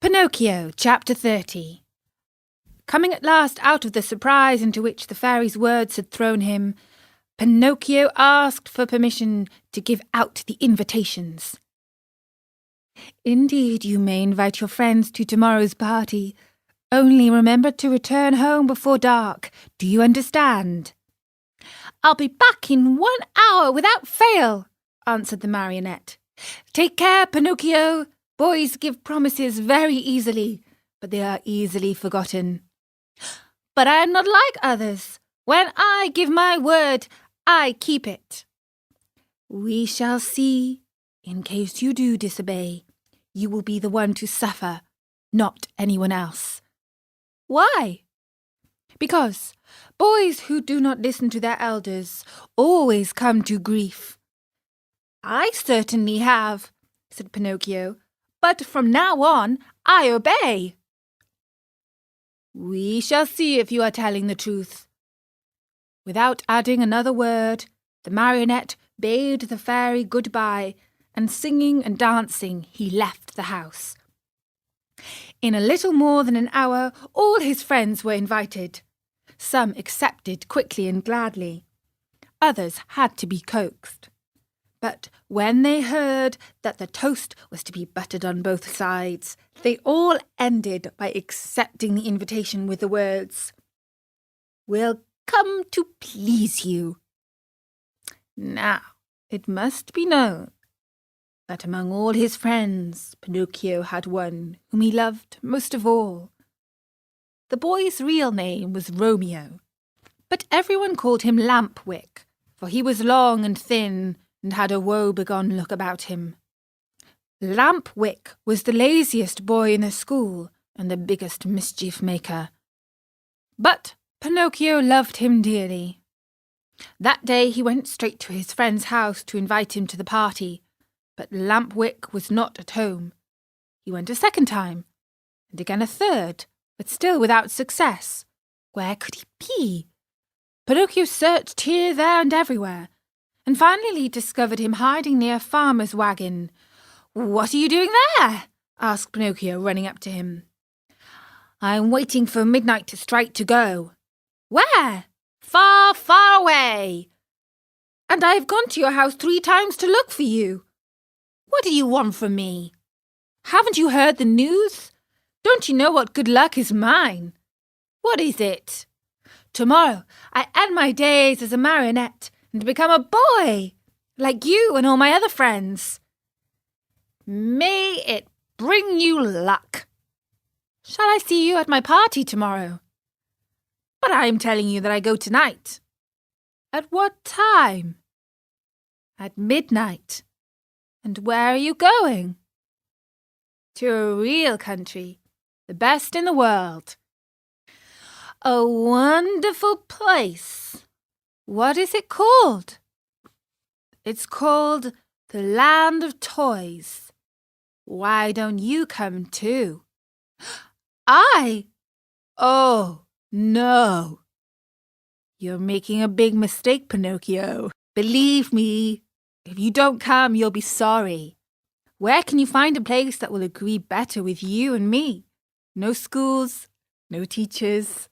Pinocchio Chapter 30. Coming at last out of the surprise into which the fairy's words had thrown him, Pinocchio asked for permission to give out the invitations. "Indeed, you may invite your friends to tomorrow's party. Only remember to return home before dark. Do you understand?" "I'll be back in 1 hour without fail," answered the Marionette. "Take care, Pinocchio. Boys give promises very easily, but they are easily forgotten." "But I am not like others. When I give my word, I keep it." "We shall see. In case you do disobey, you will be the one to suffer, not anyone else." "Why?" "Because boys who do not listen to their elders always come to grief." "I certainly have," said Pinocchio. "But from now on, I obey." "We shall see if you are telling the truth." Without adding another word, the Marionette bade the fairy goodbye, and singing and dancing, he left the house. In a little more than an hour, all his friends were invited. Some accepted quickly and gladly. Others had to be coaxed. But when they heard that the toast was to be buttered on both sides, they all ended by accepting the invitation with the words, "We'll come to please you." Now, it must be known that among all his friends, Pinocchio had one whom he loved most of all. The boy's real name was Romeo, but everyone called him Lamp Wick, for he was long and thin, and had a woe-begone look about him. Lamp Wick was the laziest boy in the school and the biggest mischief-maker. But Pinocchio loved him dearly. That day he went straight to his friend's house to invite him to the party, but Lamp Wick was not at home. He went a second time, and again a third, but still without success. Where could he be? Pinocchio searched here, there, and everywhere, and finally discovered him hiding near a farmer's wagon. "What are you doing there?" asked Pinocchio, running up to him. "I'm waiting for midnight to strike to go." "Where?" "Far, far away." "And I have gone to your house 3 times to look for you." "What do you want from me?" "Haven't you heard the news? Don't you know what good luck is mine?" "What is it?" "Tomorrow I end my days as a marionette and become a boy, like you and all my other friends." "May it bring you luck." "Shall I see you at my party tomorrow?" "But I am telling you that I go tonight." "At what time?" "At midnight." "And where are you going?" "To a real country, the best in the world." "A wonderful place. What is it called?" "It's called the Land of Toys. Why don't you come too?" "I? Oh, no." "You're making a big mistake, Pinocchio. Believe me, if you don't come, you'll be sorry. Where can you find a place that will agree better with you and me? No schools, no teachers,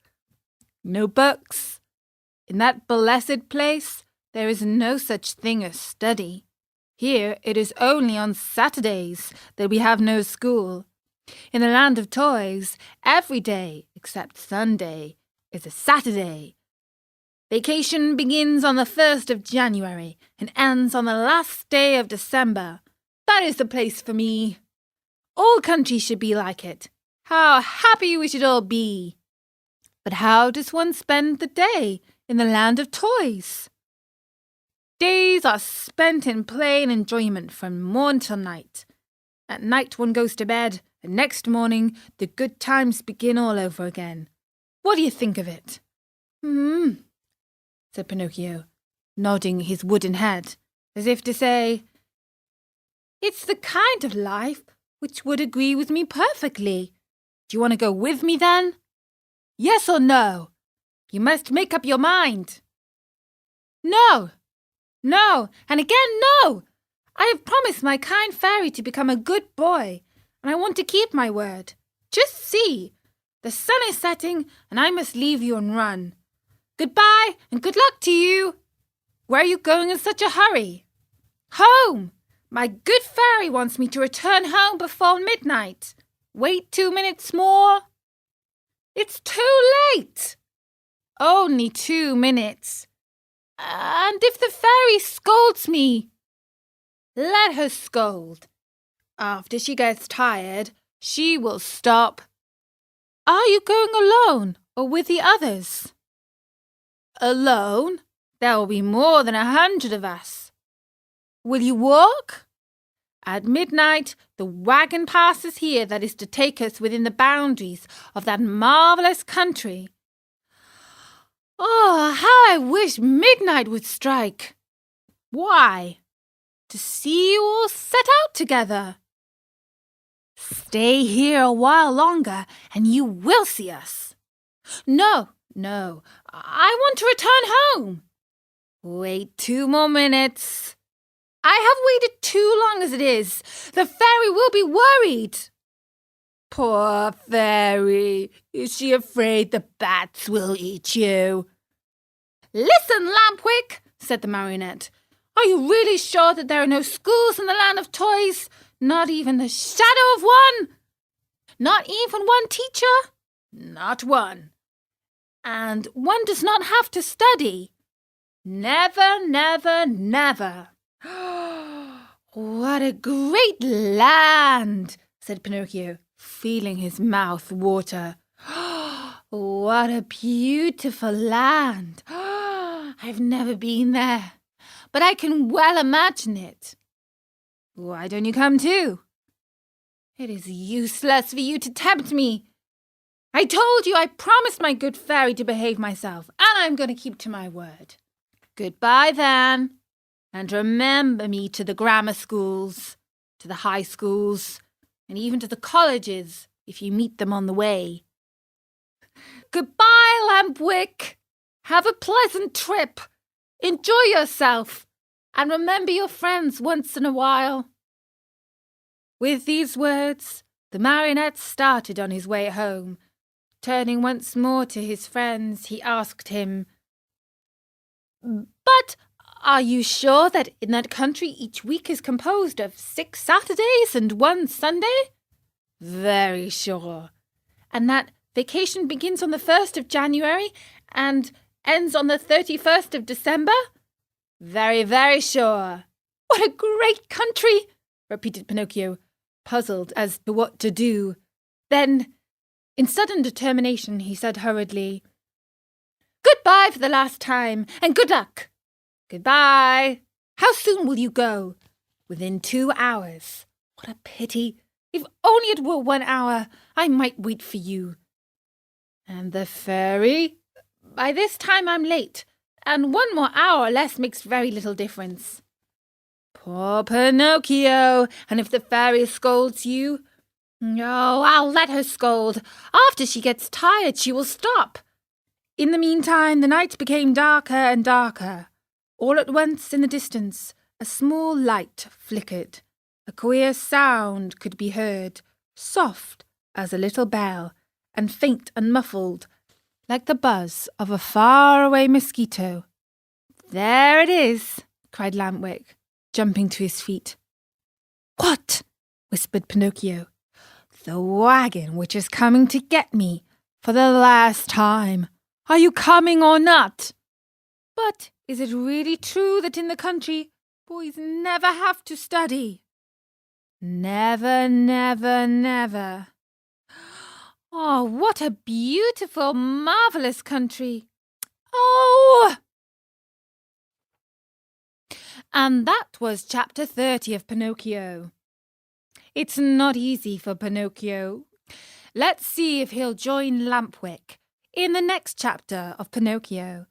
no books. In that blessed place, there is no such thing as study. Here it is only on Saturdays that we have no school. In the Land of Toys, every day, except Sunday, is a Saturday. Vacation begins on the 1st of January and ends on the last day of December. That is the place for me. All countries should be like it. How happy we should all be. But how does one spend the day in the Land of Toys?" "Days are spent in play and enjoyment from morn till night. At night one goes to bed, and next morning the good times begin all over again. What do you think of it?" Said Pinocchio, nodding his wooden head, as if to say, "It's the kind of life which would agree with me perfectly. Do you want to go with me then? Yes or no? You must make up your mind." "No, no, and again no. I have promised my kind fairy to become a good boy, and I want to keep my word. Just see, the sun is setting and I must leave you and run. Goodbye and good luck to you. Where are you going in such a hurry? Home. My good fairy wants me to return home before midnight. Wait 2 minutes more. It's too late. Only 2 minutes. And if the fairy scolds me, let her scold. After she gets tired, she will stop. Are you going alone or with the others? Alone? There will be more than 100 of us. Will you walk? At midnight, the wagon passes here that is to take us within the boundaries of that marvellous country. Oh, how I wish midnight would strike. Why? To see you all set out together. Stay here a while longer and you will see us. No, I want to return home. Wait 2 more minutes. I have waited too long as it is. The fairy will be worried. Poor fairy. Is she afraid the bats will eat you? Listen, Lamp Wick, said the Marionette. Are you really sure that there are no schools in the land of toys? Not even the shadow of one? Not even one teacher? Not one. And one does not have to study? Never, never, never. What a great land, said Pinocchio, feeling his mouth water. What a beautiful land. I've never been there, but I can well imagine it. Why don't you come too? It is useless for you to tempt me. I told you I promised my good fairy to behave myself, and I'm going to keep to my word. Goodbye then, and remember me to the grammar schools, to the high schools, and even to the colleges if you meet them on the way. Goodbye, Lamp Wick. Have a pleasant trip. Enjoy yourself, and remember your friends once in a while. With these words, the Marionette started on his way home. Turning once more to his friends, he asked him, But are you sure that in that country each week is composed of 6 Saturdays and 1 Sunday? Very sure. And that vacation begins on the 1st of January and ends on the 31st of December? Very, very sure. What a great country, repeated Pinocchio, puzzled as to what to do. Then, in sudden determination, he said hurriedly, Goodbye for the last time, and good luck. Goodbye. How soon will you go? Within 2 hours. What a pity. If only it were 1 hour, I might wait for you. And the fairy? By this time I'm late, and 1 more hour or less makes very little difference. Poor Pinocchio, and if the fairy scolds you? No, I'll let her scold. After she gets tired, she will stop. In the meantime, the night became darker and darker. All at once, in the distance, a small light flickered. A queer sound could be heard, soft as a little bell, and faint and muffled, like the buzz of a far-away mosquito. There it is, cried Lamp Wick, jumping to his feet. What? Whispered Pinocchio. The wagon which is coming to get me for the last time. Are you coming or not? But is it really true that in the country boys never have to study? Never, never, never. Oh, what a beautiful, marvellous country. Oh! And that was chapter 30 of Pinocchio. It's not easy for Pinocchio. Let's see if he'll join Lamp Wick in the next chapter of Pinocchio.